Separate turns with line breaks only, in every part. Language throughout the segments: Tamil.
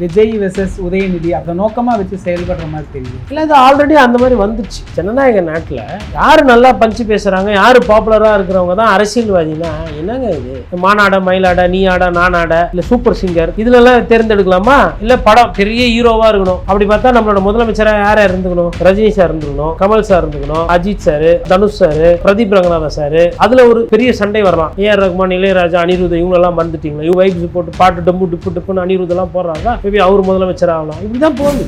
விஜய் வெர்சஸ் உதயநிதி அதை நோக்கமாக வச்சு செயல்படுற மாதிரி தெரியுது.
இல்லை, இது ஆல்ரெடி அந்த மாதிரி வந்துடுச்சு. ஜனநாயக நாட்டில் யார் நல்லா பஞ்சு பேசுகிறாங்க, யார் பாப்புலராக இருக்கிறவங்க தான் அரசியல்வாதினா என்னங்க இது? மாநாட, மயிலாட, நீ ஆட, நான் ஆட, இல்லை சூப்பர் சிங்கர் இதுலலாம் தேர்ந்தெடுக்கலாமா? இல்லை படம் பெரிய ஹீரோவாக இருக்கணும். அப்படி பார்த்தா நம்மளோட முதலமைச்சராக யார் இருந்துக்கணும்? ரஜினி சார் இருந்துக்கணும், கமல் சார் இருந்துக்கணும், Ajith sir, Dhanush sir, Pradeep Ranganathan sir. அதில் ஒரு பெரிய சண்டை வரலாம். ஏஆர் ரஹ்மான், இளையராஜா, அனிருத் இவங்களெல்லாம் மறந்துட்டீங்களா? இவங்க வைப்ஸ் போட்டு பாட்டு டம்பு டிப்பு டிப்புன்னு அனிருத்தெல்லாம் போடுறாங்க. மேபி அவர் முதலமைச்சர் ஆகலாம். இப்படிதான் போகுது.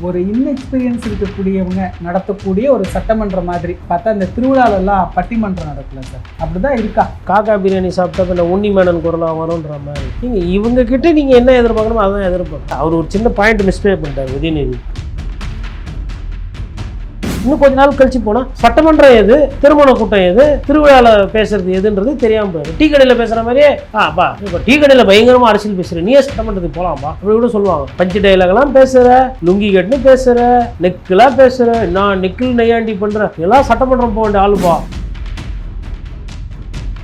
ஒரு இன்எக்ஸ்பீரியன்ஸ் இருக்கக்கூடியவங்க நடத்தக்கூடிய ஒரு சட்டமன்றம் மாதிரி பார்த்தா இந்த திருவிழாலெல்லாம் பட்டிமன்றம் நடக்கல சார், அப்படிதான் இருக்கா?
காக்கா பிரியாணி சாப்பிட்டா இந்த உன்னி மேனன் குரலாக வரும்ன்ற மாதிரி நீங்கள் இவங்க கிட்ட நீங்கள் என்ன எதிர்பார்க்கணுமோ அதான் எதிர்பார்க்கணும். அவர் ஒரு சின்ன பாயிண்ட் மிஸ்டேக் பண்ணிட்டார் உதயநிதி. இன்னும் கொஞ்ச நாள் கழிச்சு போனால் சட்டமன்றம் எது, திருமண கூட்டம் எது, திருவிழாவில் பேசுறது எதுன்றது தெரியாமல் போயிடும். டீ கடையில் பேசுகிற மாதிரியே பா இப்போ டீ கடையில் பயங்கரமாக அரசியல் பேசுகிறேன், நீயே சட்டமன்றத்துக்கு போகலாம்பா அப்படி கூட சொல்லுவாங்க. பஞ்சு டைலாக்லாம் பேசுகிற, லுங்கி கட்டுன்னு பேசுகிற, நெக்கெலாம் பேசுகிற, நான் நெக்கில் நெய்யாண்டி பண்ணுறேன், எல்லாம் சட்டமன்றம் போக வேண்டிய ஆளுப்பா.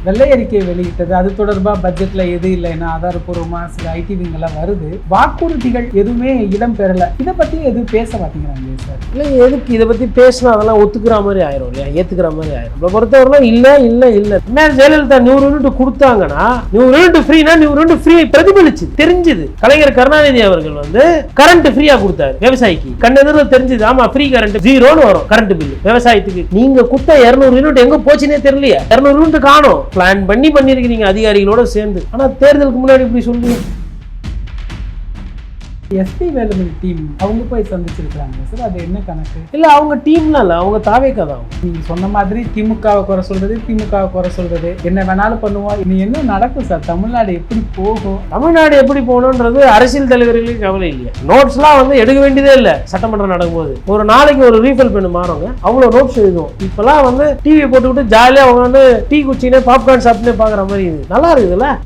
வெள்ளை அறிக்கை வெளியிட்டது, அது தொடர்பாக பட்ஜெட்ல எது இல்லைன்னா ஆதாரப்பூர்வமா சில ஐடிவிங்கெல்லாம் வருது. வாக்குறுதிகள் எதுவுமே இடம் பெறல. இதை பத்தி எதுவும் பேச மாட்டேங்கிறாங்க சார்.
இல்லை, எதுக்கு இதை பற்றி பேசினா அதெல்லாம் ஒத்துக்கிற மாதிரி ஆயிரும் இல்லையா, ஏற்றுக்கிற மாதிரி ஆயிரும். இப்போ பொறுத்தவரைலாம் இல்லை இல்லை இல்லை. என்ன ஜெயலலிதா 100 யூனிட் கொடுத்தாங்கன்னா 100 யூனிட் ஃப்ரீனா 100 யூனிட் ஃப்ரீ பிரதிபலிச்சு தெரிஞ்சுது. கலைஞர் கருணாநிதி அவர்கள் வந்து கரண்ட் ஃப்ரீயா கொடுத்தாரு விவசாயிக்கு. கண்ணெதிரில் தெரிஞ்சுது. ஆமா, ஃப்ரீ கரண்ட் 0ன்னு வரும் கரண்ட் பில் விவசாயத்துக்கு. நீங்க கொடுத்த 200 யூனிட் எங்க போச்சுன்னே தெரியலையா? 200 யூனிட் காணும். பிளான் பண்ணிருக்கீங்க அதிகாரிகளோட சேர்ந்து. ஆனா தேர்தலுக்கு முன்னாடி இப்படி சொல்லுங்க.
எஸ்பி வேலுமணி டீம் அவங்க போய் சந்திச்சிருக்காங்க சார், அது என்ன கணக்கு?
இல்ல, அவங்க டீம்லாம் இல்ல, அவங்க தாவேக்கா தான்.
நீங்க சொன்ன மாதிரி திமுகவை குறை சொல்றது, திமுகவை குறை சொல்றது, என்ன வேணாலும் பண்ணுவோம். இனி என்ன நடக்கும் சார்? தமிழ்நாடு எப்படி போகும்?
தமிழ்நாடு எப்படி போகணுன்றது அரசியல் தலைவர்களுக்கு கவலை இல்லையா? நோட்ஸ்லாம் வந்து எடுக்க வேண்டியதே இல்லை. சட்டமன்றம் நடக்கும்போது ஒரு நாளைக்கு ஒரு ரீஃபில் பண்ணு மாறுங்க, அவ்வளோ நோட்ஸ் எழுதுவோம். இப்பெல்லாம் வந்து டிவியை போட்டுக்கிட்டு ஜாலியாக அவங்க வந்து டீ குச்சினே பாப்கார்ன் சாப்பிட்டுனே பார்க்குற மாதிரி இது நல்லா இருக்குதுல்ல.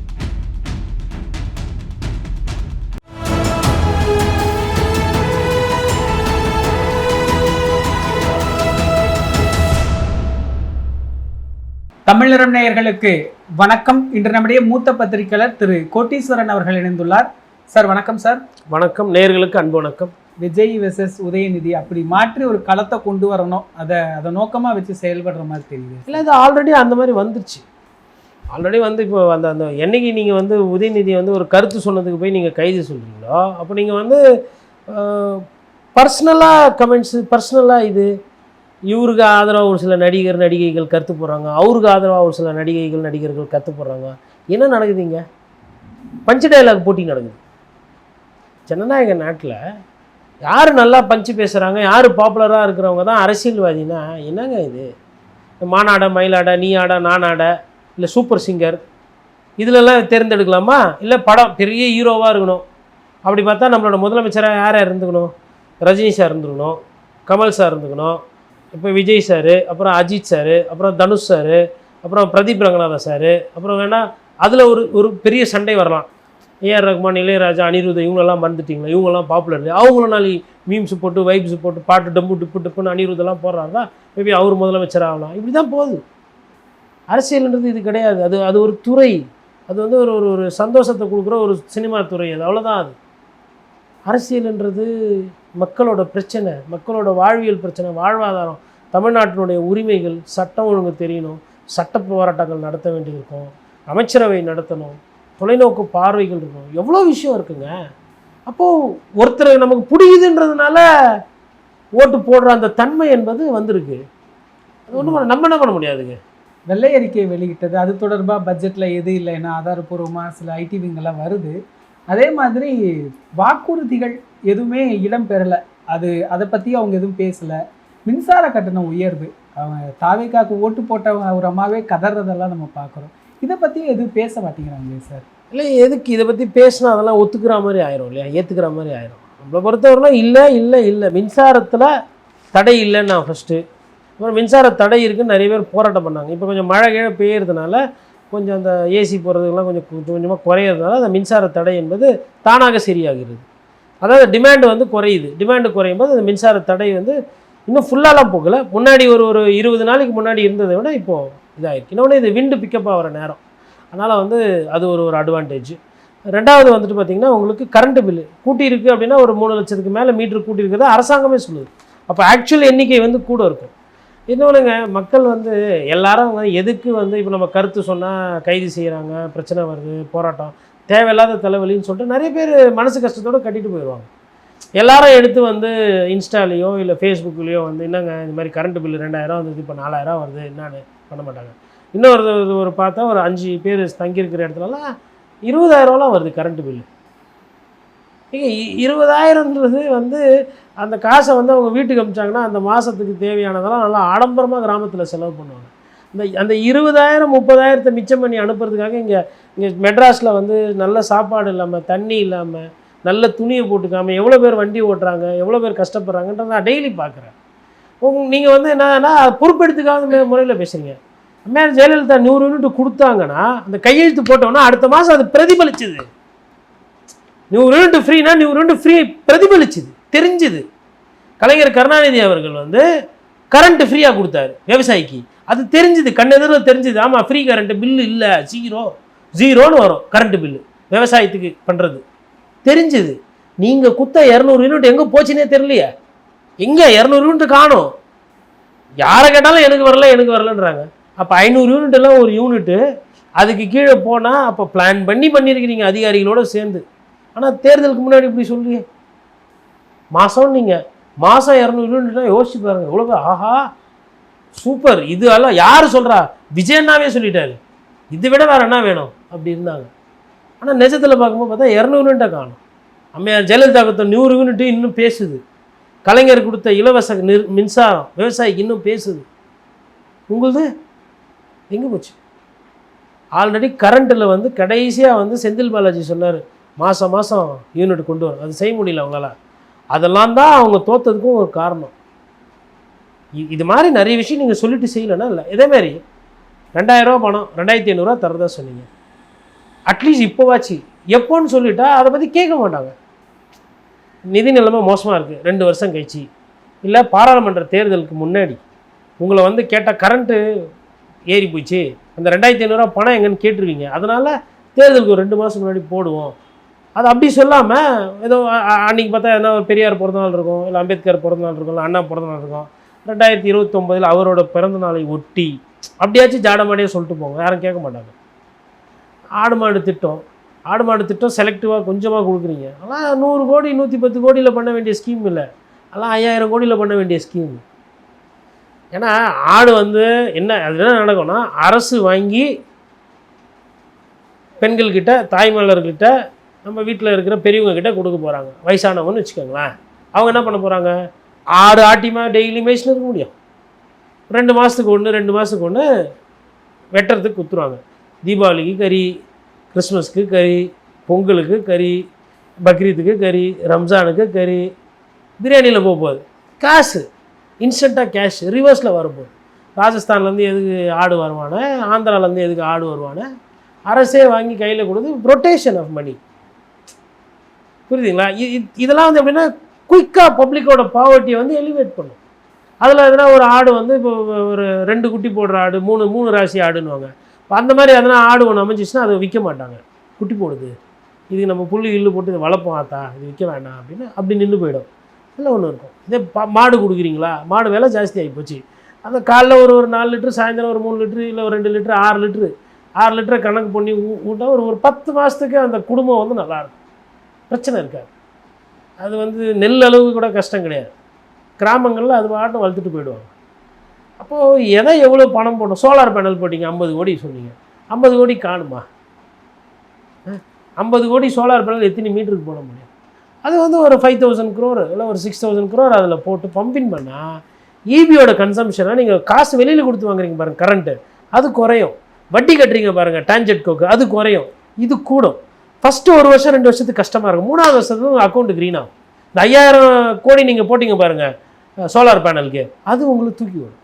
தமிழரம் நேயர்களுக்கு வணக்கம். இன்று நம்முடைய மூத்த பத்திரிகையாளர் திரு கோட்டீஸ்வரன் அவர்கள் இணைந்துள்ளார். சார் வணக்கம். சார்
வணக்கம். நேயர்களுக்கு அன்பு வணக்கம்.
விஜய் வெர்சஸ் உதயநிதி அப்படி மாற்றி ஒரு களத்தை கொண்டு வரணும், அதை நோக்கமாக வச்சு செயல்படுற மாதிரி தெரியுது.
இல்லை, இது ஆல்ரெடி அந்த மாதிரி வந்துருச்சு. ஆல்ரெடி வந்து இப்போ அந்த என்னைக்கு நீங்கள் வந்து உதயநிதி வந்து ஒரு கருத்து சொன்னதுக்கு போய் நீங்கள் கைது சொல்கிறீங்களோ அப்போ நீங்கள் வந்து பர்சனலாக கமெண்ட்ஸு, பர்சனலாக இது இவருக்கு ஆதரவாக ஒரு சில நடிகைகள் கருத்து போடுறாங்க, அவருக்கு ஆதரவாக ஒரு சில நடிகர்கள் கருத்து போடுறாங்க. என்ன நடக்குதுங்க? பஞ்சு டைலாக் போட்டி நடக்குது. ஜனநாயக நாட்டில் யார் நல்லா பஞ்சு பேசுகிறாங்க, யார் பாப்புலராக இருக்கிறவங்க தான் அரசியல்வாதினா என்னங்க இது? மாநாட, மயிலாட, நீ ஆட, நான் ஆட, இல்லை சூப்பர் சிங்கர் இதிலெல்லாம் தேர்ந்தெடுக்கலாமா? இல்லை படம் பெரிய ஹீரோவாக இருக்கணும். அப்படி பார்த்தா நம்மளோட முதலமைச்சராக யார் இருந்துக்கணும்? ரஜினி சார் இருந்துக்கணும், கமல் சார் இருந்துக்கணும், இப்போ விஜய் சார், அப்புறம் அஜித் சார், அப்புறம் தனுஷ் சார், அப்புறம் பிரதீப் ரங்கநாதன் சார். அப்புறம் வேணால் அதில் ஒரு பெரிய சண்டை வரலாம். ஏஆர் ரஹ்மான், இளையராஜா, அனிருத் இவங்களெல்லாம் மறந்துட்டீங்களா? இவங்கெல்லாம் பாப்புலர். அவங்களும் நாளைக்கு மீம்ஸ் போட்டு வைப்ஸ் போட்டு பாட்டு டம்பு டிப்பு டிப்புன்னு அனிருத்தெல்லாம் போடுறாருன்னா மேபி அவர் முதலமைச்சர் ஆகலாம். இப்படி தான் போகுது. அரசியல்ன்றது இது கிடையாது. அது ஒரு துறை. அது வந்து ஒரு சந்தோஷத்தை கொடுக்குற ஒரு சினிமா துறை. அது அவ்வளோதான். அது அரசியல்ன்றது மக்களோட பிரச்சனை, மக்களோட வாழ்வியல் பிரச்சனை, வாழ்வாதாரம், தமிழ்நாட்டினுடைய உரிமைகள், சட்டம் ஒழுங்கு தெரியணும், சட்ட போராட்டங்கள் நடத்த வேண்டியிருக்கும், அமைச்சரவை நடத்தணும், தொலைநோக்கு பார்வைகள் இருக்கணும், எவ்வளோ விஷயம் இருக்குங்க. அப்போது ஒருத்தர் நமக்கு பிடிக்குதுன்றதுனால ஓட்டு போடுற அந்த தன்மை என்பது வந்திருக்கு. அது ஒன்றும் நம்ம என்ன பண்ண முடியாதுங்க.
வெள்ளை அறிக்கை வெளியிட்டது, அது தொடர்பாக பட்ஜெட்ல எது இல்லைன்னா ஆதாரப்பூர்வமாக சில ஐடிவிங்கெல்லாம் வருது. அதே மாதிரி வாக்குறுதிகள் எதுவுமே இடம் பெறலை. அதை பற்றி அவங்க எதுவும் பேசலை. மின்சார கட்டணம் உயர்வு, அவங்க தாவேக்காக்கு ஓட்டு போட்டவங்க ஒரு அம்மாவே கதறதெல்லாம் நம்ம பார்க்குறோம். இதை பற்றி எதுவும் பேச மாட்டேங்கிறாங்களே சார்.
இல்லை, எதுக்கு இதை பற்றி பேசினா அதெல்லாம் ஒத்துக்கிற மாதிரி ஆயிரும் இல்லையா, ஏற்றுக்கிற மாதிரி ஆயிரும். நம்மளை பொறுத்தவரைலாம் இல்லை மின்சாரத்தில் தடை இல்லைன்னா ஃபஸ்ட்டு. அப்புறம் மின்சார தடை இருக்குன்னு நிறைய பேர் போராட்டம் பண்ணாங்க. இப்போ கொஞ்சம் மழை கீழே பெய்யறதுனால கொஞ்சம் அந்த ஏசி போகிறதுக்கெல்லாம் கொஞ்சமாக குறையிறதுனால அந்த மின்சார தடை என்பது தானாக சரியாகிறது. அதாவது டிமாண்டு வந்து குறையுது. டிமாண்டு குறையும் போது அந்த மின்சார தடை வந்து இன்னும் ஃபுல்லாலாம் போகலை. முன்னாடி ஒரு 20 நாளைக்கு முன்னாடி இருந்ததை விட இப்போது இதாகிருக்கு. இன்னொன்று இது விண்டு பிக்கப் ஆகிற நேரம், அதனால் வந்து அது ஒரு அட்வான்டேஜ். ரெண்டாவது வந்துட்டு பார்த்தீங்கன்னா உங்களுக்கு கரண்ட் பில்லு கூட்டி இருக்குது அப்படின்னா ஒரு 3 லட்சத்துக்கு மேலே மீட்ரு கூட்டி இருக்கிறது அரசாங்கமே சொல்லுது. அப்போ ஆக்சுவல் எண்ணிக்கை வந்து கூட இருக்கும். இன்னொன்றுங்க, மக்கள் வந்து எல்லாரும் வந்து எதுக்கு வந்து இப்போ நம்ம கருத்து சொன்னால் கைது செய்கிறாங்க, பிரச்சனை வருது, போராட்டம், தேவையில்லாத தலைவலின்னு சொல்லிட்டு நிறைய பேர் மனசு கஷ்டத்தோடு கட்டிட்டு போயிடுவாங்க. எல்லாரும் எடுத்து வந்து இன்ஸ்டாலேயோ இல்லை ஃபேஸ்புக்லேயோ வந்து என்னங்க இந்த மாதிரி கரண்ட் பில்லு 2000 வந்தது, இப்போ 4000 வருது, என்னன்னு பண்ண மாட்டாங்க. இன்னொரு பார்த்தா ஒரு 5 பேர் தங்கியிருக்கிற இடத்துலலாம் 20,000லாம் வருது கரண்ட் பில்லு. இங்கே 20,000ன்றது வந்து அந்த காசை வந்து அவங்க வீட்டுக்கு அனுப்பிச்சாங்கன்னா அந்த மாதத்துக்கு தேவையானதெல்லாம் நல்லா ஆடம்பரமாக கிராமத்தில் செலவு பண்ணுவாங்க. அந்த 20,000 30,000 மிச்சம் பண்ணி அனுப்புறதுக்காக இங்கே மெட்ராஸில் வந்து நல்ல சாப்பாடு இல்லாமல், தண்ணி இல்லாமல், நல்ல துணியை போட்டுக்காமல் எவ்வளோ பேர் வண்டி ஓட்டுறாங்க, எவ்வளோ பேர் கஷ்டப்படுறாங்கன்றத நான் டெய்லி பார்க்குறேன். நீங்கள் வந்து என்னன்னா பொறுப்பெடுத்துக்காத முறையில் பேசுகிறீங்க. அம்மையார் ஜெயலலிதா 100 யூனிட் கொடுத்தாங்கன்னா அந்த கையெழுத்து போட்டோன்னா அடுத்த மாதம் அது பிரதிபலிச்சுது. 100 யூனிட் ஃப்ரீனா 100 யூனிட் ஃப்ரீ பிரதிபலிச்சுது, தெரிஞ்சுது. கலைஞர் கருணாநிதி அவர்கள் வந்து கரண்ட் ஃப்ரீயாக கொடுத்தாரு விவசாயிக்கு, அது தெரிஞ்சுது, கண்ணெதிரில் தெரிஞ்சுது. ஆமாம், ஃப்ரீ கரண்ட் பில்லு இல்லை, ஜீரோன்னு வரும் கரண்ட் பில்லு விவசாயத்துக்கு பண்ணுறது தெரிஞ்சுது. நீங்கள் குத்த 200 யூனிட் எங்கே போச்சுன்னே தெரியலையே. எங்கே 200 யூனிட் காணும்? யாரை கேட்டாலும் எனக்கு வரலன்றாங்க. அப்போ 500 யூனிட் எல்லாம் ஒரு யூனிட்டு, அதுக்கு கீழே போனால் அப்போ பிளான் பண்ணியிருக்கிறீங்க அதிகாரிகளோடு சேர்ந்து. ஆனால் தேர்தலுக்கு முன்னாடி இப்படி சொல்லுங்க, மாதம் 200 யூனிட்லாம் யோசிச்சு பாருங்க எவ்வளோ. ஆஹா சூப்பர், இது எல்லாம் யார் சொல்கிறா? விஜயண்ணாவே சொல்லிட்டாரு, இதை விட வேறு என்ன வேணும் அப்படி இருந்தாங்க. ஆனால் நிஜத்தில் பார்க்கும்போது பார்த்தா 200 யூனிட்டை காணும். அம்மையார் ஜெயலலிதா கொடுத்த 100 யூனிட்டு இன்னும் பேசுது. கலைஞர் கொடுத்த இலவச மின்சாரம் விவசாயிக்கு இன்னும் பேசுது. உங்களுது எங்கே போச்சு? ஆல்ரெடி கரண்ட்டில் வந்து கடைசியாக வந்து செந்தில் பாலாஜி சொன்னார், மாதம் யூனிட் கொண்டு வரும். அது செய்ய முடியல அவங்களால. அதெல்லாம் தான் அவங்க தோற்றதுக்கும் ஒரு காரணம். இது மாதிரி நிறைய விஷயம் நீங்கள் சொல்லிட்டு செய்யலைன்னா இல்லை. இதேமாரி 2000 ரூபா பணம் 2500 ரூபா தரதா சொன்னீங்க. அட்லீஸ்ட் இப்போவாச்சு எப்போன்னு சொல்லிட்டா அதை பற்றி கேட்க மாட்டாங்க. நிதி நிலைமை மோசமாக இருக்குது 2 வருஷம் கழிச்சு, இல்லை பாராளுமன்ற தேர்தலுக்கு முன்னாடி உங்களை வந்து கேட்டால் கரண்ட்டு ஏறி போச்சு, அந்த 2500 ரூபா பணம் எங்கன்னு கேட்டுருவீங்க. அதனால் தேர்தலுக்கு ஒரு 2 மாதம் முன்னாடி போடுவோம். அது அப்படி சொல்லாமல் ஏதோ அன்றைக்கி பார்த்தா எதனா ஒரு பெரியார் பிறந்தநாள் இருக்கும், இல்லை அம்பேத்கர் பிறந்தநாள் இருக்கும், இல்லை அண்ணா பிறந்தநாள் இருக்கும், 2029 அவரோட பிறந்த நாளை ஒட்டி அப்படியாச்சும் ஜாடமாடியே சொல்லிட்டு போங்க, யாரும் கேட்க மாட்டாங்க. ஆடு மாடு திட்டம் செலக்டிவாக கொஞ்சமாக கொடுக்குறீங்க. அதெல்லாம் 100 கோடி 110 கோடியில் பண்ண வேண்டிய ஸ்கீம் இல்லை, அதெல்லாம் 5000 கோடியில் பண்ண வேண்டிய ஸ்கீம். ஏன்னா ஆடு வந்து என்ன நடக்கும்னா, அரசு வாங்கி பெண்கள்கிட்ட, தாய்மார்கள்கிட்ட, நம்ம வீட்டில் இருக்கிற பெரியவங்க கிட்ட கொடுக்க போகிறாங்க. வயசானவங்கன்னு வச்சுக்கோங்களேன். அவங்க என்ன பண்ண போகிறாங்க? ஆடு ஆட்டிமா டெய்லி மேய்ச்சின்னு இருக்க முடியும். 2 மாதத்துக்கு ஒன்று வெட்டுறதுக்கு குத்துருவாங்க. தீபாவளிக்கு கறி, கிறிஸ்மஸ்க்கு கறி, பொங்கலுக்கு கறி, பக்ரீத்துக்கு கறி, ரம்ஜானுக்கு கறி, பிரியாணியில் போகுது. காசு இன்ஸ்டண்ட்டாக கேஷ் ரிவர்ஸில் வரப்போகுது. ராஜஸ்தான்லேருந்து எதுக்கு ஆடு வருவானே, ஆந்திராவிலேருந்து எதுக்கு ஆடு வருவானே, அரசே வாங்கி கையில் கொடுத்து ரொட்டேஷன் ஆஃப் மணி. புரியுதுங்களா? இதெல்லாம் வந்து எப்படின்னா குயிக்காக பப்ளிக்கோட பாவர்ட்டியை வந்து எலிவேட் பண்ணும். அதில் எதனா ஒரு ஆடு வந்து இப்போ ஒரு 2 குட்டி போடுற ஆடு, 3 ராசி ஆடுன்னுவாங்க. இப்போ அந்த மாதிரி எதனா ஆடு ஒன்று அமைஞ்சிச்சுன்னா அதை விற்க மாட்டாங்க. குட்டி போடுது, இதுக்கு நம்ம புல்லு கில்லு போட்டு இதை வளர்ப்போம், ஆத்தா இது விற்க வேண்டாம் அப்படின்னு அப்படி நின்று போயிடும். இல்லை ஒன்று இருக்கும். இதே மாடு கொடுக்குறீங்களா, மாடு விலை ஜாஸ்தி ஆகி போச்சு. அந்த காலைல ஒரு 4 லிட்டரு, சாயந்தரம் ஒரு 3 லிட்டரு, இல்லை ஒரு 2 லிட்டரு, 6 லிட்டரை கணக்கு பண்ணி ஊட்டா ஒரு 10 மாதத்துக்கு அந்த குடும்பம் வந்து நல்லாயிருக்கும், பிரச்சனை இருக்காது. அது வந்து நெல் அளவு கூட கஷ்டம் கிடையாது. கிராமங்களில் அது பாட்டும் வளர்த்துட்டு போயிடுவாங்க. அப்போது எதை எவ்வளோ பணம் போட்டோம்? சோலார் பேனல் போட்டிங்க 50 கோடி சொன்னீங்க, 50 கோடி காணுமா? 50 கோடி சோலார் பேனல் எத்தனை மீட்டருக்கு போட முடியும்? அது வந்து ஒரு 5000 crore இல்லை ஒரு 6000 crore அதில் போட்டு பம்பின் பண்ணால் ஈபியோட கன்சம்ஷனாக நீங்கள் காசு வெளியில் கொடுத்து வாங்குறீங்க பாருங்கள், கரண்ட்டு அது குறையும். வட்டி கட்டுறீங்க பாருங்கள் டான்ஜெட் கோக்கு, அது குறையும். இது கூடும். ஃபஸ்ட்டு 1 வருஷம் 2 வருஷத்துக்கு கஷ்டமாக இருக்கும், 3ஆவது வருஷத்துக்கு உங்கள் அக்கௌண்ட்டு க்ரீன் ஆகும். இந்த 5000 கோடி நீங்கள் போட்டிங்க பாருங்கள் சோலார் பேனலுக்கு, அது உங்களுக்கு தூக்கி வரும்.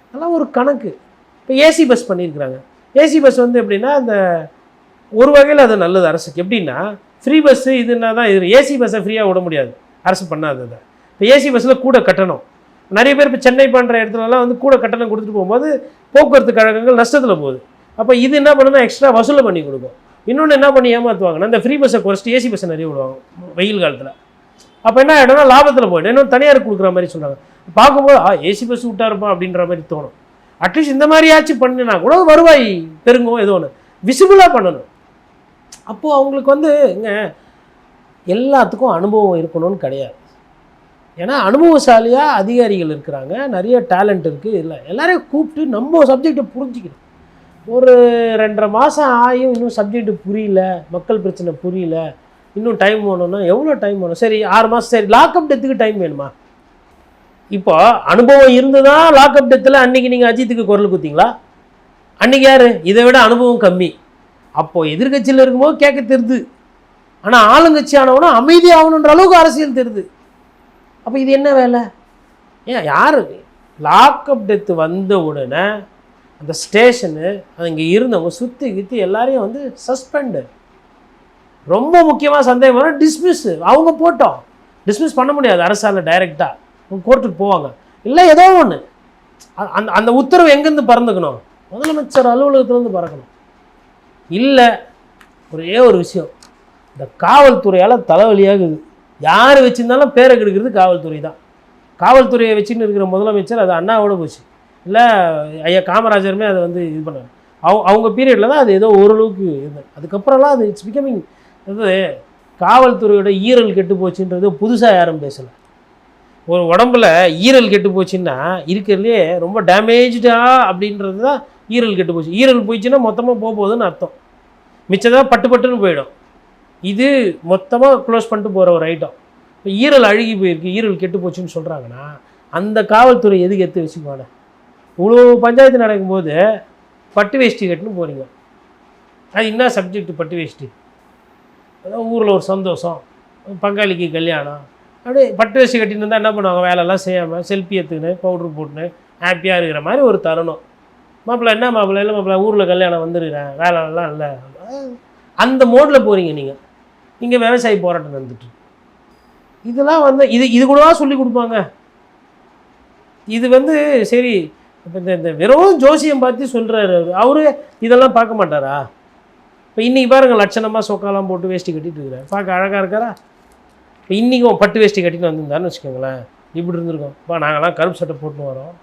அதெல்லாம் ஒரு கணக்கு. இப்போ ஏசி பஸ் பண்ணியிருக்கிறாங்க. ஏசி பஸ் வந்து எப்படின்னா, அந்த ஒரு வகையில் அது நல்லது அரசுக்கு. எப்படின்னா ஃப்ரீ பஸ்ஸு இதுனா தான் இது. ஏசி பஸ்ஸை ஃப்ரீயாக விட முடியாது, அரசு பண்ணாதது. இப்போ ஏசி பஸ்ஸில் கூட கட்டணும். நிறைய பேர் இப்போ சென்னை பண்ணுற இடத்துலலாம் வந்து கூட கட்டணம் கொடுத்துட்டு போகும்போது போக்குவரத்து கழகங்கள் நஷ்டத்தில் போகுது. அப்போ இது என்ன பண்ணுன்னா எக்ஸ்ட்ரா வசூலை பண்ணி கொடுக்கும். இன்னொன்று என்ன பண்ணி ஏமாற்றுவாங்கன்னா இந்த ஃப்ரீ பஸ்ஸை குறைச்சிட்டு ஏசி பஸ்ஸை நிறைய விடுவாங்க வெயில் காலத்தில். அப்போ என்ன ஆகிடும்னா லாபத்தில் போய்ட்டு இன்னும் தனியாருக்கு கொடுக்குற மாதிரி சொல்கிறாங்க. பார்க்கும்போது ஏசி பஸ் விட்டாருப்பா அப்படின்ற மாதிரி தோணும். அட்லீஸ்ட் இந்த மாதிரியாச்சும் பண்ணினா கூட வருவாய் பெருங்கும் ஏதோ ஒன்று விசிபிளாக பண்ணணும். அப்போது அவங்களுக்கு வந்து இங்கே எல்லாத்துக்கும் அனுபவம் இருக்கணும்னு கிடையாது. ஏன்னா அனுபவசாலியாக அதிகாரிகள் இருக்கிறாங்க, நிறைய டேலண்ட் இருக்குது. இல்லை எல்லாரையும் கூப்பிட்டு நம்ம சப்ஜெக்டை புரிஞ்சுக்கணும். ஒரு 2.5 மாதம் ஆகியும் இன்னும் சப்ஜெக்டு புரியல, மக்கள் பிரச்சனை புரியல, இன்னும் டைம் வேணும்னா எவ்வளோ டைம் வேணும்? சரி 6 மாதம், சரி லாக்அப் டெத்துக்கு டைம் வேணுமா? இப்போ அனுபவம் இருந்து தான் லாக்அப் டெத்தில் அன்றைக்கி நீங்கள் அஜித்துக்கு குரல் குத்திங்களா? அன்றைக்கி யார் இதை விட அனுபவம் கம்மி. அப்போது எதிர்கட்சியில் இருக்கும்போது கேட்க தெரியுது, ஆனால் ஆளுங்கட்சி ஆனவனா அமைதி ஆகணுன்ற அளவுக்கு அரசியல் தெரியுது. அப்போ இது என்ன வேலை? ஏன் யார் லாக்அப் டெத்து வந்த உடனே அந்த ஸ்டேஷனு அங்கே இருந்தவங்க சுற்றி கித்தி எல்லாரையும் வந்து சஸ்பெண்டு. ரொம்ப முக்கியமாக சந்தேகம் வர டிஸ்மிஸ்ஸு. அவங்க போட்டோம் டிஸ்மிஸ் பண்ண முடியாது அரசால், டைரெக்டாக கோர்ட்டுக்கு போவாங்க. இல்லை ஏதோ ஒன்று அந்த அந்த உத்தரவு எங்கேருந்து பறந்துக்கணும்? முதலமைச்சர் அலுவலகத்துலேருந்து பறக்கணும். இல்லை ஒரே ஒரு விஷயம், இந்த காவல்துறையால் தலைவலியாகுது. யார் வச்சுருந்தாலும் பேரை கெடுக்கிறது காவல்துறை தான். காவல்துறையை வச்சுன்னு இருக்கிற முதலமைச்சர் அது அண்ணாவோட போச்சு. இல்லை ஐயா காமராஜருமே அதை வந்து இது பண்ணார். அவங்க பீரியடில் தான் அது ஏதோ ஓரளவுக்கு இருந்தது. அதுக்கப்புறம்லாம் அது இட்ஸ் பிகமிங் அதாவது காவல்துறையோட ஈரல் கெட்டு போச்சுன்றது புதுசாக யாரும் பேசலை. ஒரு உடம்புல ஈரல் கெட்டு போச்சுன்னா இருக்கிறதுலே ரொம்ப டேமேஜா அப்படின்றது தான் ஈரல் கெட்டு போச்சு. ஈரல் போயிடுச்சுன்னா மொத்தமாக போகுதுன்னு அர்த்தம். மிச்சதான் பட்டு பட்டுன்னு போயிடும். இது மொத்தமாக க்ளோஸ் பண்ணிட்டு போகிற ஒரு ஐட்டம். இப்போ ஈரல் அழுகி போயிருக்கு, ஈரல் கெட்டு போச்சுன்னு சொல்கிறாங்கன்னா அந்த காவல்துறை எதுக்கு எடுத்து வச்சுக்குவாங்க? இவ்வளோ பஞ்சாயத்து நடக்கும்போது பட்டு வேஷ்டி கட்டுன்னு போகிறீங்க. அது என்ன சப்ஜெக்ட்? பட்டு வேஷ்டி. அதான் ஊரில் ஒரு சந்தோஷம், பங்காளிக்கு கல்யாணம், அப்படியே பட்டு வேஷ்டி கட்டின்னு இருந்தால் என்ன பண்ணுவாங்க? வேலைலாம் செய்யாமல் செல்ஃபி எடுத்துக்கின்னு பவுட்ரு போட்டுன்னு ஹாப்பியாக இருக்கிற மாதிரி ஒரு தருணம். மாப்பிள்ளை என்ன மாப்பிள்ளை? இல்லை மாப்பிள்ளை ஊரில் கல்யாணம் வந்துருக்கிறேன், வேலைலாம் இல்லை, அந்த மோடில் போகிறீங்க நீங்கள். இங்கே விவசாயி போராட்டம் நடந்துட்டு இதெல்லாம் வந்து இது கூடவா சொல்லி கொடுப்பாங்க? இது வந்து சரி இப்போ இந்த வெறும் ஜோசியம் பார்த்து சொல்கிறாரு அவரு, இதெல்லாம் பார்க்க மாட்டாரா? இப்போ இன்றைக்கி பாருங்கள் லட்சணமாக சொக்காலாம் போட்டு வேஷ்டி கட்டிட்டு இருக்கிறார், பார்க்க அழகாக இருக்காரா? இப்போ இன்றைக்கும் பட்டு வேஷ்டி கட்டின்னு வந்திருந்தாருன்னு வச்சுக்கோங்களேன், இப்படி இருந்திருக்கோம். நாங்கள்லாம் கருப்பு சட்டை போட்டுன்னு வரோம்,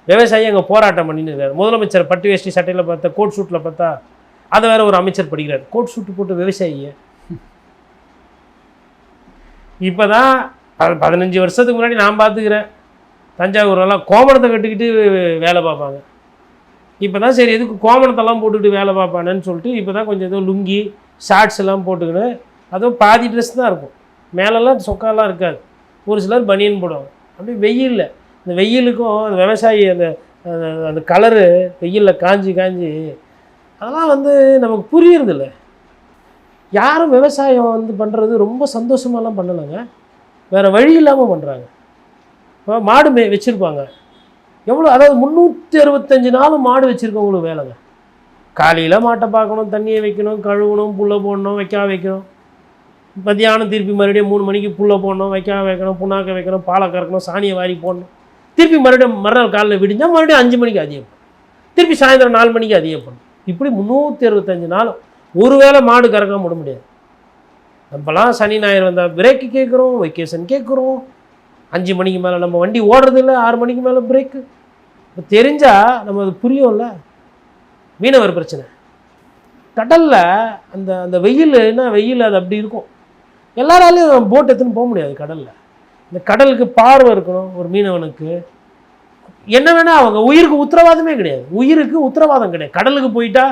விவசாயி அங்கே போராட்டம் பண்ணின்னு இருக்காரு. முதலமைச்சர் பட்டு வேஷ்டி சட்டையில் பார்த்தா, கோட் ஷூட்டில் பார்த்தா, அதை வேற ஒரு அமைச்சர் படிக்கிறார், கோட் ஷூட்டு போட்டு விவசாயியை. இப்போ தான் 15 வருஷத்துக்கு முன்னாடி நான் பார்த்துக்கிறேன், தஞ்சாவூரெல்லாம் கோமணத்தை கட்டிக்கிட்டு வேலை பார்ப்பாங்க. இப்போ தான் சரி எதுக்கு கோமணத்தெல்லாம் போட்டுக்கிட்டு வேலை பார்ப்பானேன்னு சொல்லிட்டு இப்போ தான் கொஞ்சம் ஏதோ லுங்கி ஷார்ட்ஸ் எல்லாம் போட்டுக்கின்னு, அதுவும் பாதி ட்ரெஸ் தான் இருக்கும், மேலெல்லாம் சொக்காலாம் இருக்காது. ஒரு சிலர் பனியன் போடுவாங்க. அப்படி வெயிலில் இந்த வெயிலுக்கும் அந்த விவசாயி அந்த அந்த கலரு வெயிலில் காஞ்சி அதெல்லாம் வந்து நமக்கு புரியறதில்ல. யாரும் விவசாயம் வந்து பண்ணுறது ரொம்ப சந்தோஷமாலாம் பண்ணலைங்க, வேறு வழி இல்லாமல் பண்ணுறாங்க. இப்போ மாடு வச்சுருப்பாங்க எவ்வளோ, அதாவது 365 நாளும் மாடு வச்சுருக்கவங்களுக்கு வேலைங்க. காலையில் மாட்டை பார்க்கணும், தண்ணியை வைக்கணும், கழுவணும், புல்லை போடணும், வைக்கணும். மத்தியானம் திருப்பி மறுபடியும் 3 மணிக்கு புல்லை போடணும், வைக்கணும், புண்ணாக்க வைக்கணும், பாலை கறக்கணும், சாணியை வாரி போடணும். திருப்பி மறுபடியும் மறுநாள் காலையில் விடிஞ்சால் மறுபடியும் 5 மணிக்கு அதிகம் பண்ணும், திருப்பி சாயந்தரம் 4 மணிக்கு அதிகம் பண்ணும். இப்படி 365 நாளும் ஒரு வேளை மாடு கறக்காம விட முடியாது. நம்மலாம் சனி ஞாயிறு வந்தால் பிரேக்கு கேட்குறோம், வெக்கேஷன் கேட்குறோம். 5 மணிக்கு மேலே நம்ம வண்டி ஓடுறதில்ல, 6 மணிக்கு மேலே பிரேக்கு. இப்போ தெரிஞ்சால் நம்ம அது புரியும்ல. மீனவர் பிரச்சனை கடலில் அந்த அந்த வெயில்னா வெயில் அது அப்படி இருக்கும். எல்லாராலையும் போட் எடுத்துன்னு போக முடியாது கடலில். இந்த கடலுக்கு பார்வை இருக்கணும் ஒரு மீனவனுக்கு. என்ன வேணால் அவங்க உயிருக்கு உத்தரவாதமே கிடையாது, உயிருக்கு உத்தரவாதம் கிடையாது. கடலுக்கு போயிட்டா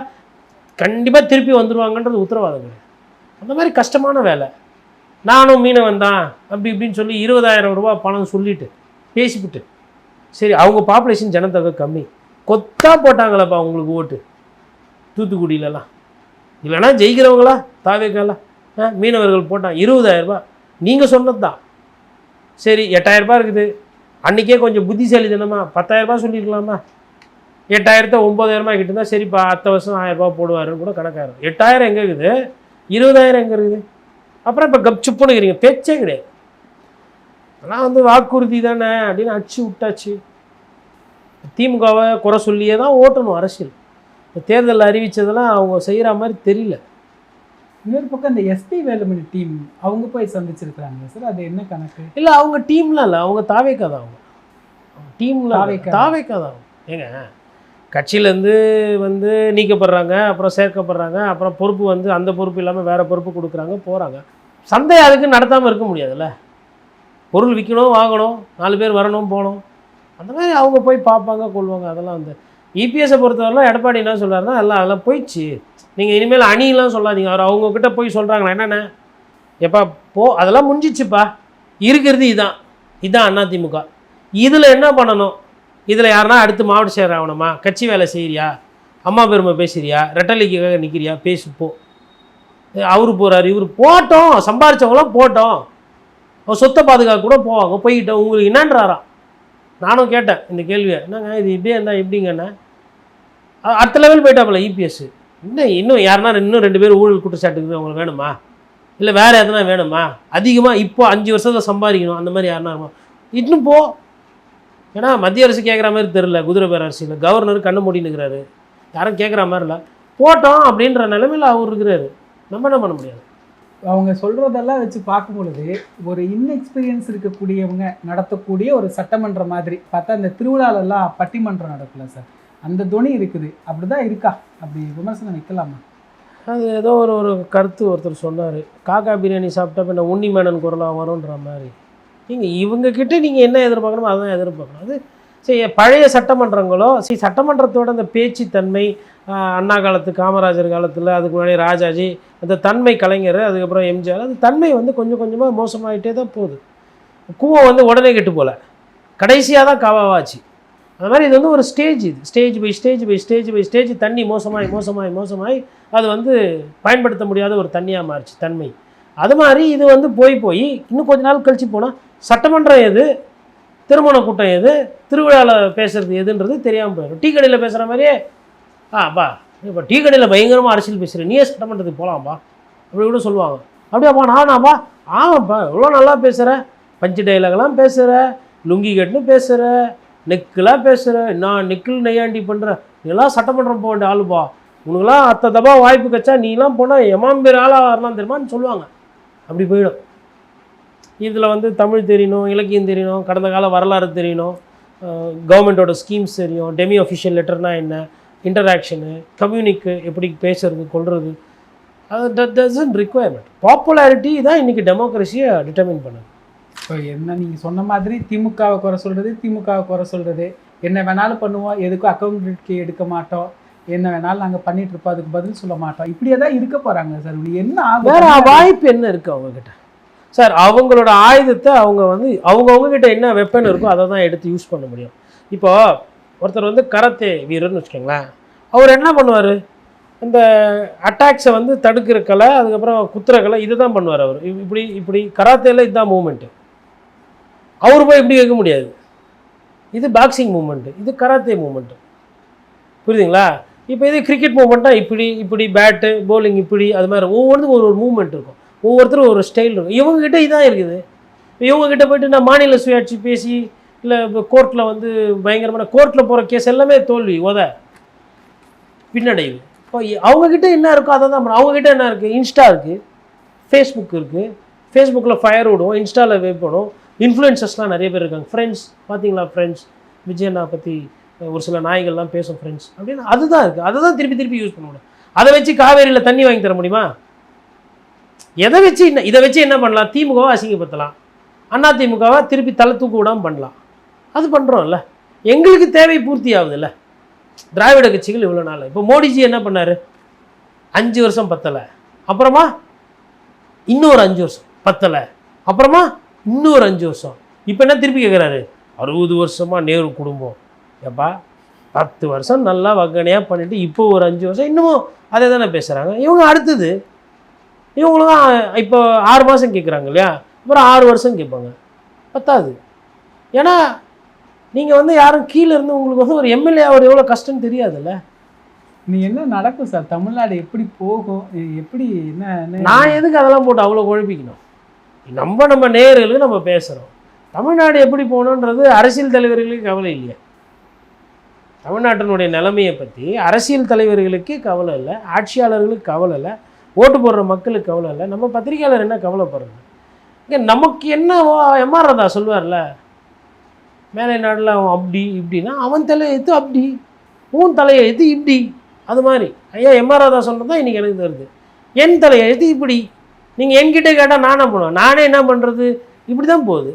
கண்டிப்பாக திருப்பி வந்துடுவாங்கன்றது உத்தரவாதம் கிடையாது. அந்த மாதிரி கஷ்டமான வேலை. நானும் மீனவன் தான் அப்படி இப்படின்னு சொல்லி 20,000 ரூபா பணம் சொல்லிவிட்டு பேசிவிட்டு, சரி அவங்க பாப்புலேஷன் ஜனத்தொகை கம்மி, கொத்தா போட்டாங்களப்பா உங்களுக்கு ஓட்டு தூத்துக்குடியிலலாம். இல்லைனா ஜெயிக்கிறவங்களா தாவேக்கெல்லாம் மீனவர்கள் போட்டான் 20,000 ரூபா. நீங்கள் சொன்னது தான். சரி 8,000 ரூபா இருக்குது, அன்றைக்கே கொஞ்சம் புத்திசாலி தானம்மா 10,000 ரூபா சொல்லியிருக்கலாமா? 8,000 9,000 கிட்ட இருந்தால் சரிப்பா அடுத்த வருஷம் 1000 ரூபா போடுவாருன்னு கூட கணக்காயிரும். 8,000 எங்கே இருக்குது, 20,000 எங்கே இருக்குது? அப்புறம் இப்போ சுப்புன்னு இருக்கிறீங்க, பேச்சே கிடையாது. அதெல்லாம் வந்து வாக்குறுதி தானே அப்படின்னு அடிச்சு விட்டாச்சு. திமுகவை குறை சொல்லியே தான் ஓட்டணும் அரசியல். தேர்தலில் அறிவித்ததெல்லாம் அவங்க செய்கிற மாதிரி தெரியல.
இன்னொரு பக்கம் இந்த எஸ்பி வேலுமணி டீம் அவங்க போய் சந்திச்சிருக்காங்க சார், அது என்ன கணக்கு?
இல்லை அவங்க டீம்லாம் இல்லை, அவங்க தாவேக்கா தான். அவங்க டீமில் தாவேக்கா தான். ஏங்க கட்சியிலேருந்து வந்து நீக்கப்படுறாங்க, அப்புறம் சேர்க்கப்படுறாங்க, அப்புறம் பொறுப்பு வந்து அந்த பொறுப்பு இல்லாமல் வேறு பொறுப்பு கொடுக்குறாங்க, போகிறாங்க. சந்தை அதுக்கு நடத்தாமல் இருக்க முடியாதுல்ல. பொருள் விற்கணும், வாங்கணும், 4 பேர் வரணும், போகணும். அந்த மாதிரி அவங்க போய் பார்ப்பாங்க, கொள்வாங்க. அதெல்லாம் வந்து இபிஎஸை பொறுத்தவரைலாம் எடப்பாடி என்ன சொல்கிறாருன்னா, அதெல்லாம் போயிடுச்சு, நீங்கள் இனிமேல் அணிலாம் சொல்லாதீங்க. அவர் அவங்கக்கிட்ட போய் சொல்கிறாங்களா என்னென்ன, எப்பா அதெல்லாம் முடிஞ்சிச்சுப்பா, இருக்கிறது இதுதான் அதிமுக. இதில் என்ன பண்ணணும், இதில் யாருன்னா அடுத்து மாவட்ட செயலர் ஆகணுமா, கட்சி வேலை செய்கிறியா, அம்மா பெருமை பேசுகிறியா, ரெட்டலைக்காக நிற்கிறியா, பேசிப்போ. அவரு போகிறாரு, இவர் போட்டோம், சம்பாரித்தவங்களாம் போட்டோம், அவர் சொத்தை பாதுகாக்க கூட போவாங்க, போய்கிட்டோம், உங்களுக்கு என்னன்றாராம். நானும் கேட்டேன் இந்த கேள்வியை, என்னங்க இது இப்படியே இருந்தால் எப்படிங்கண்ணே. அடுத்த லெவல் போயிட்டாப்புல இபிஎஸ். இன்னும் யாருன்னா இன்னும் 2 பேர் ஊழல் குற்றச்சாட்டுக்கு அவங்களுக்கு வேணுமா, இல்லை வேறு எதனா வேணுமா, அதிகமாக இப்போ 5 வருஷத்தில் சம்பாதிக்கணும், அந்த மாதிரி யாருன்னா இருக்கும். இன்னும் போ. ஏன்னா மத்திய அரசு கேட்குற மாதிரி தெரில, குதிரை பேர் அரசியல் கவர்னர் கண்ணு மூடின்னு இருக்கிறாரு, யாரும் கேட்குற மாதிரி இல்லை, போட்டோம் அப்படின்ற நிலைமையில் அவர் இருக்கிறாரு. நம்ம என்ன பண்ண முடியாது.
அவங்க சொல்கிறதெல்லாம் வச்சு பார்க்கும் பொழுது ஒரு இன்எக்ஸ்பீரியன்ஸ் இருக்கக்கூடியவங்க நடத்தக்கூடிய ஒரு சட்டமன்றம் மாதிரி பார்த்தா, இந்த திருவிழாலெல்லாம் பட்டிமன்றம் நடக்கல சார், அந்த துணி இருக்குது. அப்படி தான் இருக்கா, அப்படி விமர்சனம் வைக்கலாமா?
அது ஏதோ ஒரு கருத்து ஒருத்தர் சொன்னார், காக்கா பிரியாணி சாப்பிட்டா பின்ன உண்ணி மேனன் குரலாக வரும்ன்ற மாதிரி. இவங்கக்கிட்ட நீங்கள் என்ன எதிர்பார்க்கணுமோ அதான் எதிர்பார்க்கணும். அது சரி, பழைய சட்டமன்றங்களோ சட்டமன்றத்தோட அந்த பேச்சுத்தன்மை, அண்ணா காலத்து, காமராஜர் காலத்தில், அதுக்கு முன்னாடி ராஜாஜி, அந்த தன்மை கலைஞர், அதுக்கப்புறம் எம்ஜிஆர், அந்த தன்மை வந்து கொஞ்சம் கொஞ்சமாக மோசமாகிட்டே தான் போகுது. கூவம் வந்து உடனே கெட்டு போகல, கடைசியாக தான் காவாவாச்சு. அது மாதிரி இது வந்து ஒரு ஸ்டேஜ், இது stage by stage by stage by stage தண்ணி மோசமாகி அது வந்து பயன்படுத்த முடியாத ஒரு தண்ணியாக மாறிச்சு தன்மை. அது மாதிரி இது வந்து போய் இன்னும் கொஞ்ச நாள் கழித்து போனால் சட்டமன்றம் எது, திருமண கூட்டம் எது, திருவிழாவில் பேசுகிறது எதுன்றது தெரியாமல் போயிடும். டீ கடையில் பேசுகிற மாதிரியே பா இப்போ டீ கடையில் பயங்கரமாக அரசியல் பேசுகிறேன், நீயே சட்டமன்றத்துக்கு போகலாம்ப்பா அப்படி கூட சொல்லுவாங்க. அப்படியாப்பா நானாப்பா, ஆமாப்பா எவ்வளோ நல்லா பேசுகிற, பஞ்சு டைலாக்லாம் பேசுகிற, லுங்கி கட்டுன்னு பேசுகிற, நெக்கெலாம் பேசுகிற, நான் நெக்கில் நெய்யாண்டி பண்ணுற, நீலாம் சட்டமன்றம் போக வேண்டிய ஆளுப்பா, உனக்குலாம் அத்தை தப்பா வாய்ப்பு கச்சா நீலாம் போனால் எமாம்பேர் ஆளாக வரலாம் தெரியுமான்னு சொல்லுவாங்க. அப்படி போயிடும். இதில் வந்து தமிழ் தெரியணும், இலக்கியம் தெரியணும், கடந்த கால வரலாறு தெரியணும், கவர்மெண்ட்டோட ஸ்கீம்ஸ் தெரியும், டெமி அஃபிஷியல் லெட்டர்னால் என்ன, இன்டராக்ஷனு, கம்யூனிக்கு எப்படி பேசுறது கொள்வது, அது டசன்ட் ரிக்வயர்மெண்ட். பாப்புலாரிட்டி தான் இன்றைக்கி டெமோக்ரஸியை டிட்டர்மின் பண்ணுது.
இப்போ என்ன நீங்கள் சொன்ன மாதிரி திமுகவை குறை சொல்கிறது, என்ன வேணாலும் பண்ணுவோம், எதுக்கும் அக்கௌண்டபிலிட்டி எடுக்க மாட்டோம், என்ன வேணாலும் நாங்கள் பண்ணிட்டு இருப்போம், அதுக்கு பதில் சொல்ல மாட்டோம், இப்படியே தான் இருக்க போகிறாங்க சார். என்ன
வேற வாய்ப்பு என்ன இருக்குது அவங்கக்கிட்ட சார்? அவங்களோட ஆயுதத்தை அவங்க வந்து அவங்கக்கிட்ட என்ன வெப்பன் இருக்கோ அதை தான் எடுத்து யூஸ் பண்ண முடியும். இப்போ ஒருத்தர் வந்து கராத்தே வீரர்னு வச்சுக்கோங்களேன், அவர் என்ன பண்ணுவார், இந்த அட்டாக்ஸை வந்து தடுக்கிற கலை, அதுக்கப்புறம் குத்துற கலை, இதை தான் பண்ணுவார் அவர். இப்படி கராத்தேல இதுதான் மூமெண்ட்டு. அவர் போய் இப்படி வைக்க முடியாது, இது பாக்ஸிங் மூமெண்ட்டு, இது கராத்தே மூமெண்ட்டு, புரியுதுங்களா? இப்போ இது கிரிக்கெட் மூமெண்ட்டாக இப்படி பேட்டு பவுலிங் இப்படி, அது மாதிரி ஒவ்வொருத்துக்கும் ஒரு மூமெண்ட் இருக்கும், ஒவ்வொருத்தரும் ஒரு ஸ்டைல் இருக்கும். இவங்ககிட்ட இதான் இருக்குது. இவங்ககிட்ட போய்ட்டு நான் மாநில சுயாட்சி பேசி, இல்லை இப்போ கோர்ட்டில் வந்து பயங்கரமான கோர்ட்டில் போகிற கேஸ் எல்லாமே தோல்வி, பின்னடைவு. இப்போ அவங்கக்கிட்ட என்ன இருக்கோ அதை தான் பண்ணணும். அவங்ககிட்ட என்ன இருக்குது, இன்ஸ்டா இருக்குது, ஃபேஸ்புக் இருக்குது, ஃபேஸ்புக்கில் ஃபயர் விடுவோம், இன்ஸ்டாவில் வெயிட் பண்ணுவோம், இன்ஃப்ளூயன்சர்ஸ்லாம் நிறைய பேர் இருக்காங்க. ஃப்ரெண்ட்ஸ் பார்த்தீங்களா, ஃப்ரெண்ட்ஸ் விஜயண்ணா பற்றி ஒரு சில நாய்கள்லாம் பேசும் ஃப்ரெண்ட்ஸ் அப்படின்னு, அதுதான் இருக்குது. அதை தான் திருப்பி யூஸ் பண்ண முடியும். அதை வச்சு காவேரியில் தண்ணி வாங்கி தர முடியுமா? இதை வச்சு என்ன பண்ணலாம், திமுகவை அசிங்கப்படுத்தலாம், அண்ணா திமுகவை திருப்பி தலை தூக்க விடாமல் பண்ணலாம். அது பண்ணுறோம்ல, எங்களுக்கு தேவை பூர்த்தி ஆகுதுல்ல. திராவிட கட்சிகள் இவ்வளோ நாள், இப்போ மோடிஜி என்ன பண்ணார், 5 வருஷம் பத்தலை, அப்புறமா இன்னொரு 5 வருஷம் பத்தலை, அப்புறமா இன்னொரு 5 வருஷம், இப்போ என்ன திருப்பி கேட்குறாரு, 60 வருஷமாக நேரு குடும்பம், ஏப்பா 10 வருஷம் நல்லா வக்கனையாக பண்ணிவிட்டு இப்போ ஒரு 5 வருஷம் இன்னமும் அதே தானே பேசுகிறாங்க. இவங்க அடுத்தது இவங்களும் இப்போ 6 மாதம் கேட்குறாங்க இல்லையா, அப்புறம் 6 வருஷம் கேட்பாங்க, பத்தாது. ஏன்னா நீங்கள் வந்து யாரும் கீழே இருந்து உங்களுக்கு வந்து ஒரு எம்எல்ஏவோட எவ்வளோ கஷ்டம்னு தெரியாதுல்ல.
நீ என்ன நடக்கும் சார், தமிழ்நாடு எப்படி போகும், எப்படி என்ன,
நான் எதுக்கு அதெல்லாம் போட்டு அவ்வளோ குழப்பிக்கணும்? நம்ம நேயர்களுக்கு நம்ம பேசுகிறோம். தமிழ்நாடு எப்படி போகணுன்றது அரசியல் தலைவர்களுக்கு கவலை இல்லையா? தமிழ்நாட்டினுடைய நிலைமையை பற்றி அரசியல் தலைவர்களுக்கே கவலை இல்லை, ஆட்சியாளர்களுக்கு கவலை இல்லை, ஓட்டு போடுற மக்களுக்கு கவலை இல்லை, நம்ம பத்திரிகையாளர் என்ன கவலைப்படுறது? இங்கே நமக்கு என்ன எம்ஆர் ராதா சொல்லுவார்ல, மேலை நாட்டில் அவன் அப்படி இப்படின்னா அவன் தலையை எடுத்து அப்படி, உன் தலையை எடுத்து இப்படி, அது மாதிரி ஐயா எம்ஆர் ராதா சொல்கிறது தான் இன்றைக்கி எனக்கு தருது. என் தலையை எடுத்து இப்படி, நீங்கள் என்கிட்ட கேட்டால் நானே பண்ணுவேன், நானே என்ன பண்ணுறது, இப்படி தான் போகுது.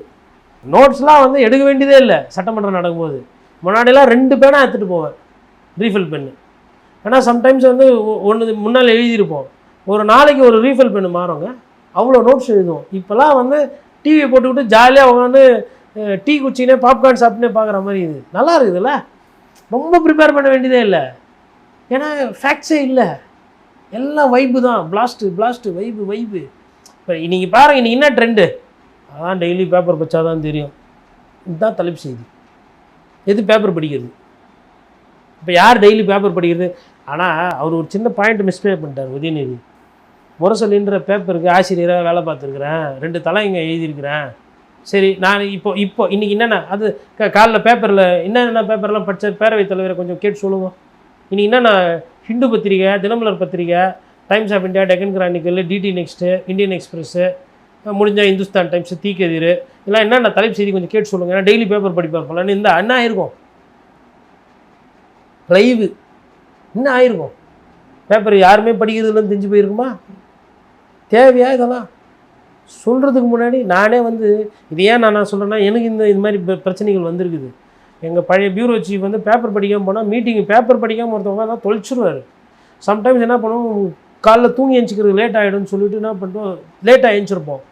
நோட்ஸ்லாம் வந்து எடுக்க வேண்டியதே இல்லை. சட்டமன்றம் நடக்கும்போது முன்னாடியெல்லாம் 2 பேனா எடுத்துகிட்டு போவேன், ரீஃபில் பெண்ணு. ஏன்னா சம்டைம்ஸ் வந்து ஒன்று முன்னால் எழுதியிருப்போம், ஒரு நாளைக்கு ஒரு ரீஃபில் பெண்ணு மாறுங்க, அவ்வளோ நோட்ஸ் எழுதுவோம். இப்போல்லாம் வந்து டிவியை போட்டுக்கிட்டு ஜாலியாக உட்காந்து டீ குச்சினே பாப்கார்ன் சாப்பிட்டுனே பார்க்குற மாதிரி இது நல்லா இருக்குதுல்ல. ரொம்ப ப்ரிப்பேர் பண்ண வேண்டியதே இல்லை, ஏன்னா ஃபேக்ட்ஸே இல்லை, எல்லாம் வைப்பு தான், பிளாஸ்ட்டு வைப்பு. இப்போ இன்றைக்கி பாருங்கள், இன்றைக்கி என்ன ட்ரெண்டு, அதான் டெய்லி பேப்பர் படித்தா தான் தெரியும். இதுதான் தலைப்பு செய்தி. எது பேப்பர் படிக்கிறது? இப்போ யார் டெய்லி பேப்பர் படிக்கிறது? ஆனால் அவர் ஒரு சின்ன பாயிண்ட் மிஸ்டேக் பண்ணிட்டார் உதயநிதி. முரசொலின்ற பேப்பருக்கு ஆசிரியராக வேலை பார்த்துருக்குறேன், 2 தலைங்க எழுதியிருக்கிறேன். சரி, நான் இப்போ இன்றைக்கி என்னென்ன அது காலைல பேப்பரில் என்னென்ன பேப்பர்லாம் படித்த பேரவைத் தலைவரை கொஞ்சம் கேட்டு சொல்லுவோம். இன்றைக்கி என்னென்ன ஹிந்து பத்திரிக்கை, தினமலர் பத்திரிக்கை, Times of India, Deccan Chronicle, DD next, Indian Express, முடிஞ்சால் இந்துஸ்தான் டைம்ஸு, தீக்கதிர், இதெல்லாம் என்னென்ன தலைப்பு செய்தி கொஞ்சம் கேட்டு சொல்லுங்கள். ஏன்னா டெய்லி பேப்பர் படிப்பார் போலான்னு இந்த என்ன ஆயிருக்கும், லைவு என்ன ஆயிருக்கும், பேப்பர் யாருமே படிக்கிறதுலன்னு தெரிஞ்சு போயிருக்குமா? தேவையா இதெல்லாம்? சொல்கிறதுக்கு முன்னாடி நானே வந்து இது ஏன் நான் சொல்கிறேன்னா, எனக்கு இது மாதிரி பிரச்சனைகள் வந்திருக்குது. எங்கள் பழைய பியூரோ சீஃப் வந்து பேப்பர் படிக்காமல் போனால் மீட்டிங்கு பேப்பர் படிக்காமல் ஒருத்தவங்க தான் தொலைச்சிருவார். சம்டைம்ஸ் என்ன பண்ணுவோம், காலைல தூங்கி எழுந்திக்கிறது லேட் ஆகிடும்னு சொல்லிட்டு என்ன பண்ணுறோம், லேட்டாக எழுந்திருப்போம்.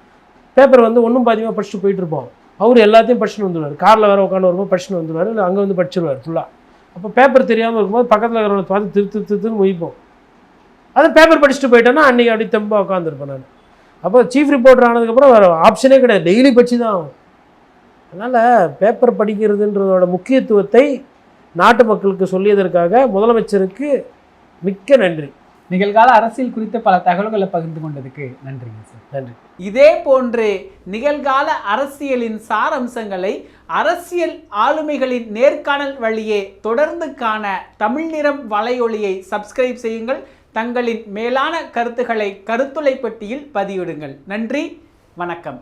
பேப்பர் வந்து ஒன்றும் பாதியமாக படிச்சுட்டு போயிட்டுருப்போம். அவர் எல்லாத்தையும் படிச்சுட்டு வந்துடுவார். காரில் வேறு உட்காந்து வரும்போது படிச்சுட்டு வந்துடுவார், இல்லை அங்கே வந்து படிச்சிருவார் ஃபுல்லாக. அப்போ பேப்பர் தெரியாமல் இருக்கும்போது பக்கத்தில் இருக்கிறவங்களை பார்த்து திருத்துன்னு மொய்ப்போம். அதை பேப்பர் படிச்சுட்டு போயிட்டேன்னா அன்றைக்கி அப்படி தெம்பாக உட்காந்துருப்பேன் நான். அப்போ சீஃப் ரிப்போர்ட்டர் ஆனதுக்கப்புறம் வேறு ஆப்ஷனே கிடையாது, டெய்லி படிச்சு தான் ஆகும். அதனால் பேப்பர் படிக்கிறதுன்றதோட முக்கியத்துவத்தை நாட்டு மக்களுக்கு சொல்லியதற்காக முதலமைச்சருக்கு மிக்க நன்றி.
நிகழ்கால அரசியல் குறித்த பல தகவல்களை பகிர்ந்து கொண்டதுக்கு நன்றிங்க சார்.
நன்றி.
இதே போன்று நிகழ்கால அரசியலின் சாரம்சங்களை அரசியல் ஆளுமைகளின் நேர்காணல் வழியே தொடர்ந்து காண தமிழ் நிறம் வலையொலியை சப்ஸ்கிரைப் செய்யுங்கள். தங்களின் மேலான கருத்துக்களை கருத்துளை பெட்டியில் பதிவிடுங்கள். நன்றி, வணக்கம்.